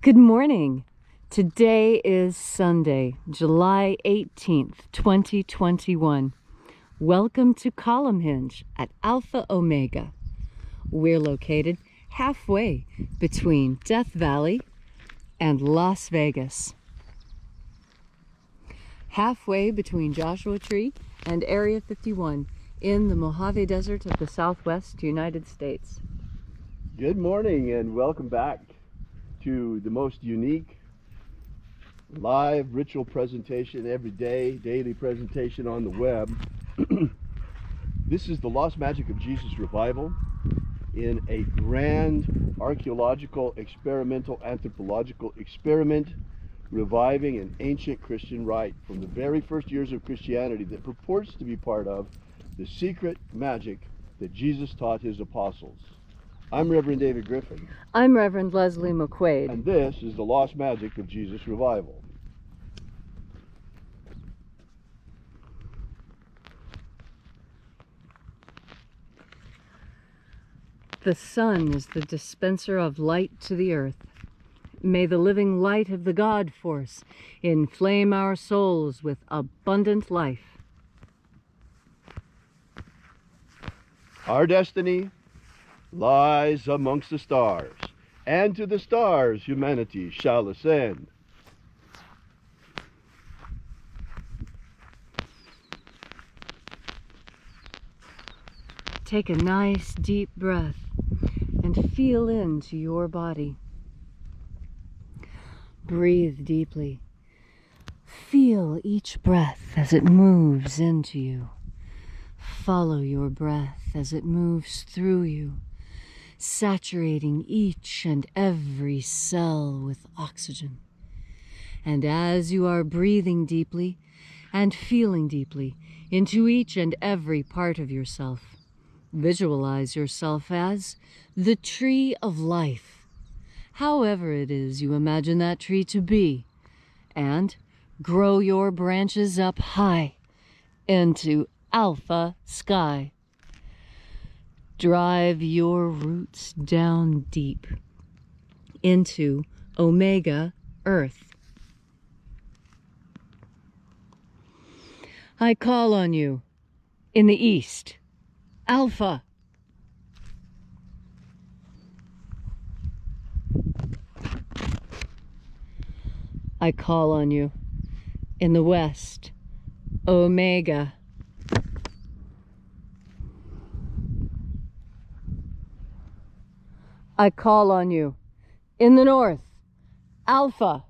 Good morning. Today is Sunday, July 18th, 2021. Welcome to Column Hinge at Alpha Omega. We're located halfway between Death Valley and Las Vegas. Halfway between Joshua Tree and Area 51 in the Mojave Desert of the Southwest United States. Good morning and welcome back to the most unique live ritual presentation every day, daily presentation on the web. This is the Lost Magic of Jesus revival in a grand archaeological, experimental, anthropological experiment reviving an ancient Christian rite from the very first years of Christianity that purports to be part of the secret magic that Jesus taught his apostles. I'm Reverend David Griffin. I'm Reverend Leslie McQuaid. And this is the Lost Magic of Jesus revival. The sun is the dispenser of light to the earth. May the living light of the God force inflame our souls with abundant life. Our destiny lies amongst the stars, and to the stars humanity shall ascend. Take a nice deep breath and feel into your body. Breathe deeply. Feel each breath as it moves into you. Follow your breath as it moves through you, saturating each and every cell with oxygen. And as you are breathing deeply and feeling deeply into each and every part of yourself, visualize yourself as the tree of life, however it is you imagine that tree to be, and grow your branches up high into alpha sky. Drive your roots down deep into omega earth. I call on you in the east, alpha. I call on you in the west, omega. I call on you in the north, alpha.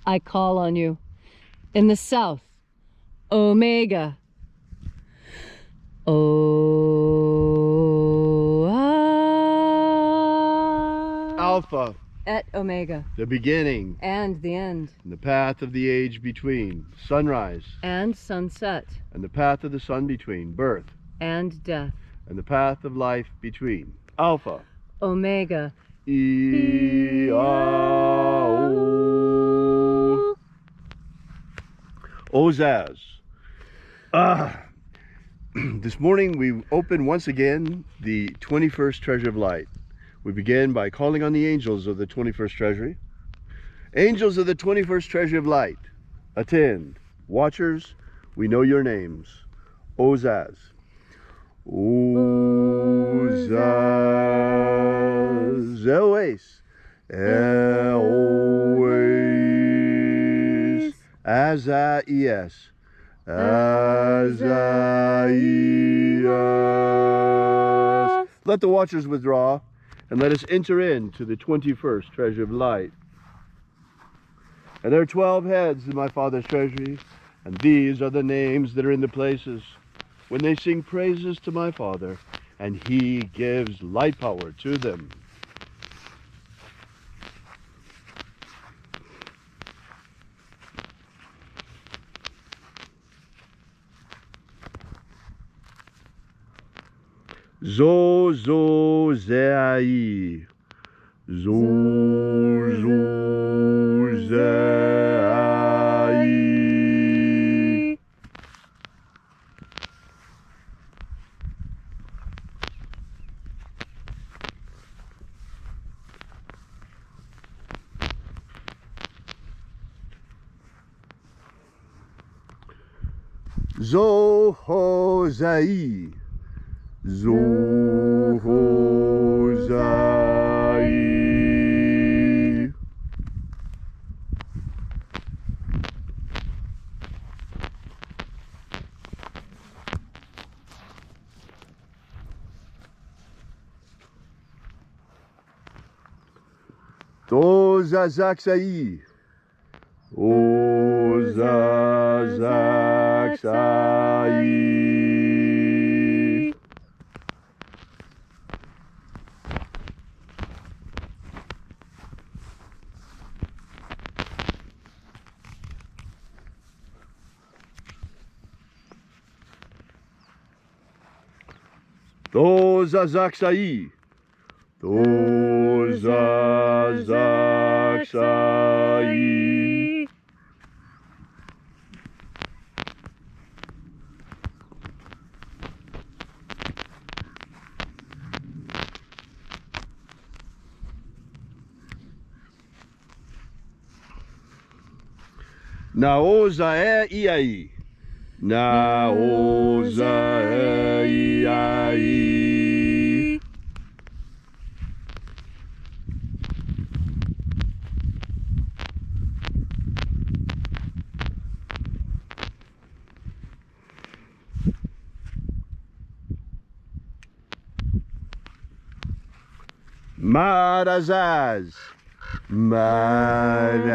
I call on you in the south, omega. Alpha, et omega, the beginning and the end, and the path of the age between, sunrise and sunset, and the path of the sun between, birth and death, and the path of life between, alpha, omega, E-A-O. Ozaz. This morning we open once again the 21st Treasure of Light. We begin by calling on the angels of the 21st Treasury. Angels of the 21st Treasury of Light, attend. Watchers, we know your names. Ozaz. Ozaz. Eloes. Eloes. Azaias. Azaias. Let the watchers withdraw, and let us enter into the 21st Treasure of Light. And there are 12 heads in my Father's treasury, and these are the names that are in the places when they sing praises to my Father, and he gives light power to them. Zo, zo, zeai. Zo, zo, zeai. Zohozai. Zohozai. Tozazaksai. Ozazaksai. Tozazaksai. Tozazaksai. Naoza e iai. Naoza e iai. Marazaz. Marazaz.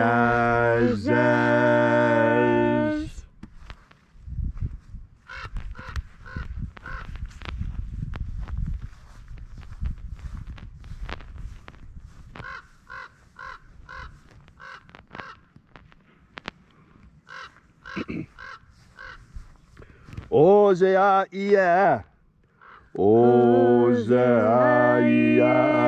Ozea ia. Ozea ia.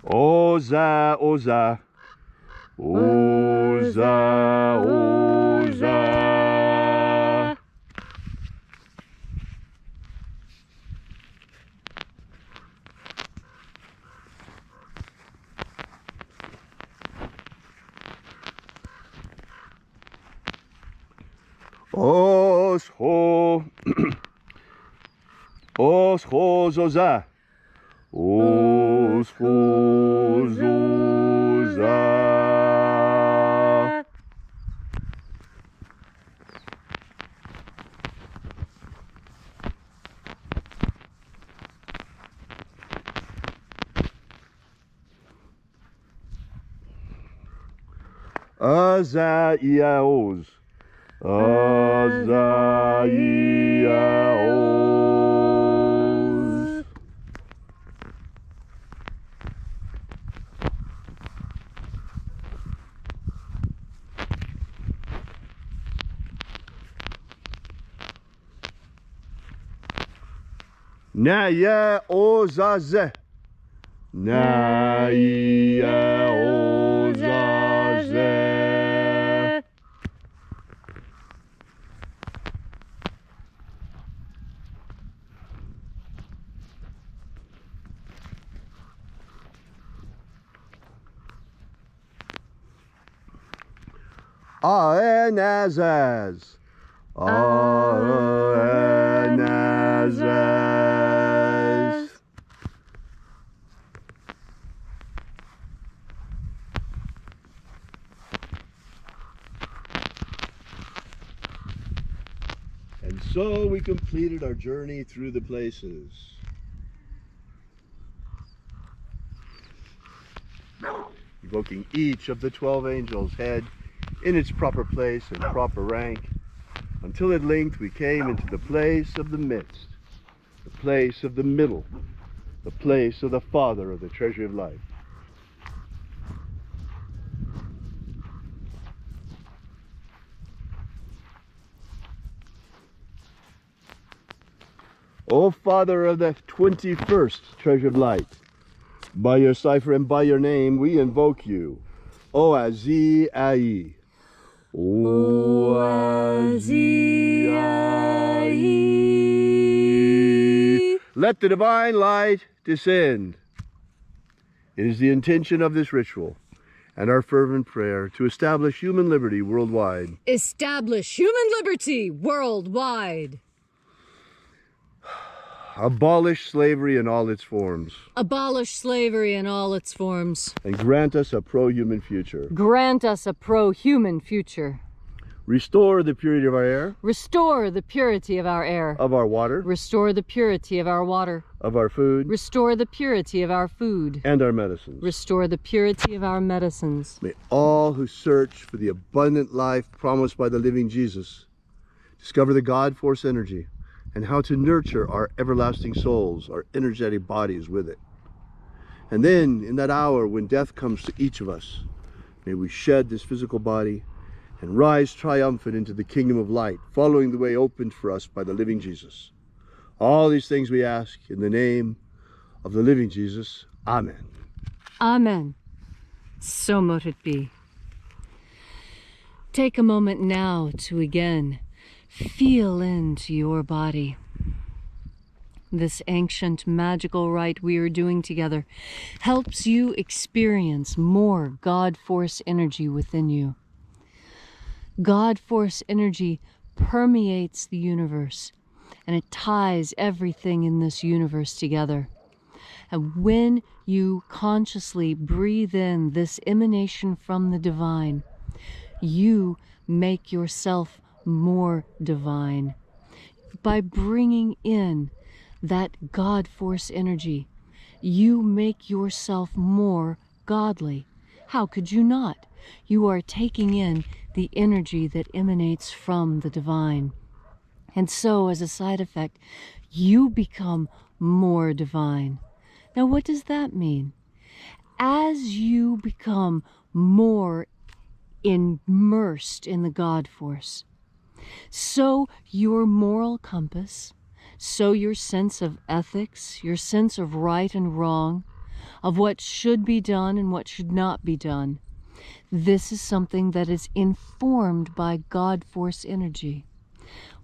Oza, oza. Oza, oza. Osho. Osho, zoza. Osho, zoza. Azaiaos. Azaiaos. Naya ozaze. Naya ozaze. Aenazaz. Aenazaz. And so we completed our journey through the places. Evoking each of the 12 angels' head in its proper place and proper rank, until at length we came into the place of the midst, the place of the middle, the place of the Father of the treasure of life. O Father of the 21st treasure of light, by your cipher and by your name we invoke you. O Azi Ai. Oasiai. Let the divine light descend. It is the intention of this ritual and our fervent prayer to establish human liberty worldwide. Establish human liberty worldwide. Abolish slavery in all its forms. Abolish slavery in all its forms. And grant us a pro-human future. Grant us a pro-human future. Restore the purity of our air. Restore the purity of our air. Of our water. Restore the purity of our water. Of our food. Restore the purity of our food. And our medicines. Restore the purity of our medicines. May all who search for the abundant life promised by the living Jesus discover the God force energy and how to nurture our everlasting souls, our energetic bodies with it. And then, in that hour when death comes to each of us, may we shed this physical body and rise triumphant into the kingdom of light, following the way opened for us by the living Jesus. All these things we ask in the name of the living Jesus. Amen. Amen. So mote it be. Take a moment now to again feel into your body. This ancient magical rite we are doing together helps you experience more God force energy within you. God force energy permeates the universe, and it ties everything in this universe together. And when you consciously breathe in this emanation from the divine, you make yourself more divine. By bringing in that God force energy, you make yourself more godly. How could you not? You are taking in the energy that emanates from the divine. And so, as a side effect, you become more divine. Now, what does that mean? As you become more immersed in the God force, so your moral compass, so your sense of ethics, your sense of right and wrong, of what should be done and what should not be done, this is something that is informed by God force energy.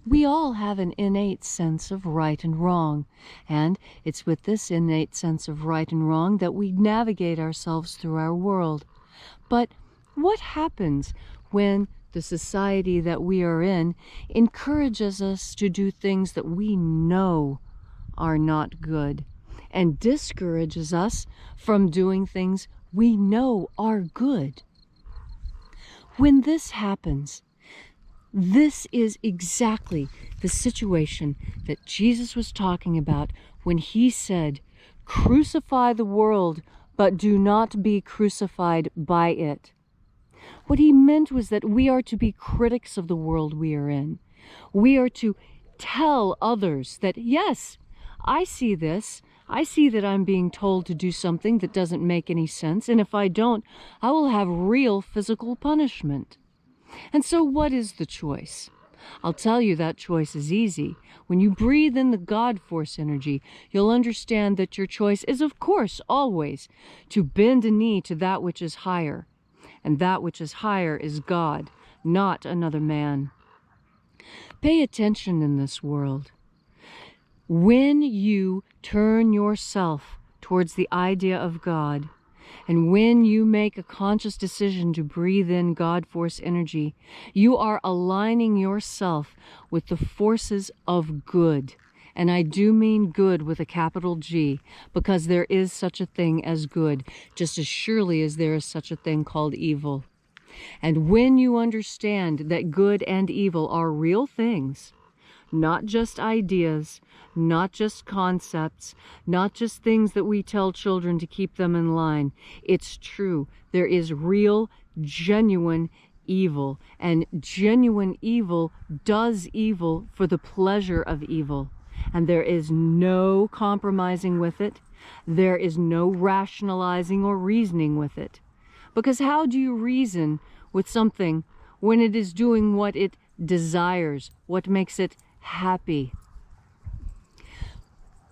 We all have an innate sense of right and wrong, and it's with this innate sense of right and wrong that we navigate ourselves through our world. But what happens when the society that we are in encourages us to do things that we know are not good, and discourages us from doing things we know are good? When this happens, this is exactly the situation that Jesus was talking about when he said, "Crucify the world, but do not be crucified by it." What he meant was that we are to be critics of the world we are in. We are to tell others that, yes, I see this. I see that I'm being told to do something that doesn't make any sense, and if I don't, I will have real physical punishment. And so what is the choice? I'll tell you that choice is easy. When you breathe in the God force energy, you'll understand that your choice is, of course, always to bend a knee to that which is higher. And that which is higher is God, not another man. Pay attention in this world. When you turn yourself towards the idea of God, and when you make a conscious decision to breathe in God force energy, you are aligning yourself with the forces of good. And I do mean good with a capital G, because there is such a thing as good, just as surely as there is such a thing called evil. And when you understand that good and evil are real things, not just ideas, not just concepts, not just things that we tell children to keep them in line. It's true. There is real, genuine evil, and genuine evil does evil for the pleasure of evil. And there is no compromising with it. There is no rationalizing or reasoning with it. Because how do you reason with something when it is doing what it desires, what makes it happy?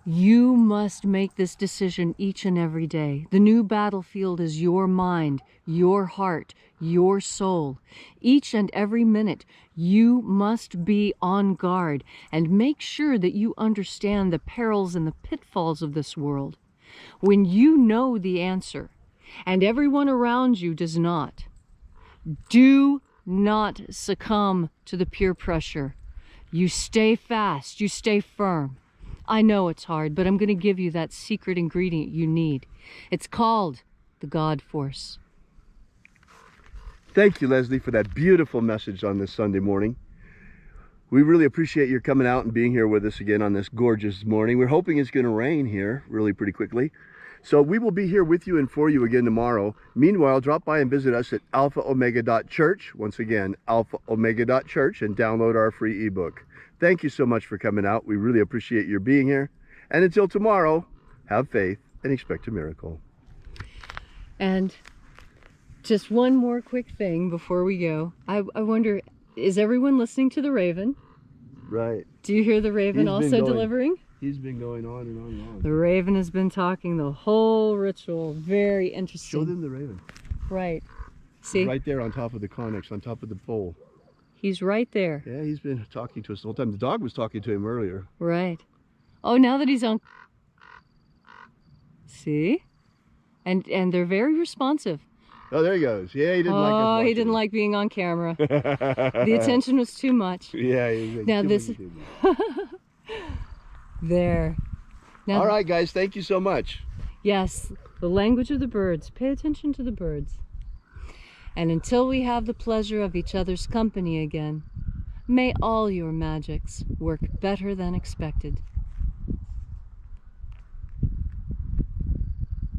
You must make this decision each and every day. The new battlefield is your mind, your heart, your soul. Each and every minute, you must be on guard and make sure that you understand the perils and the pitfalls of this world. When you know the answer, and everyone around you does not, do not succumb to the peer pressure. You stay fast, you stay firm. I know it's hard, but I'm going to give you that secret ingredient you need. It's called the God Force. Thank you, Leslie, for that beautiful message on this Sunday morning. We really appreciate your coming out and being here with us again on this gorgeous morning. We're hoping it's going to rain here really pretty quickly. So we will be here with you and for you again tomorrow. Meanwhile, drop by and visit us at alphaomega.church. Once again, alphaomega.church, and download our free ebook. Thank you so much for coming out. We really appreciate your being here. And until tomorrow, have faith and expect a miracle. And just one more quick thing before we go. I wonder, is everyone listening to the Raven? Right. Do you hear the Raven also delivering? He's been going on and on and on. The Raven has been talking the whole ritual. Very interesting. Show them the Raven. Right. See? Right there on top of the connex, on top of the pole. He's right there. Yeah, he's been talking to us the whole time. The dog was talking to him earlier. Right. Oh, now that he's on... See? And they're very responsive. Oh, there he goes. Yeah, he didn't like us Oh, he watching. didn't like being on camera. The attention was too much. Yeah, he's like, Now this is... There. Now, all right, guys, thank you so much. Yes, the language of the birds. Pay attention to the birds. And until we have the pleasure of each other's company again, may all your magics work better than expected.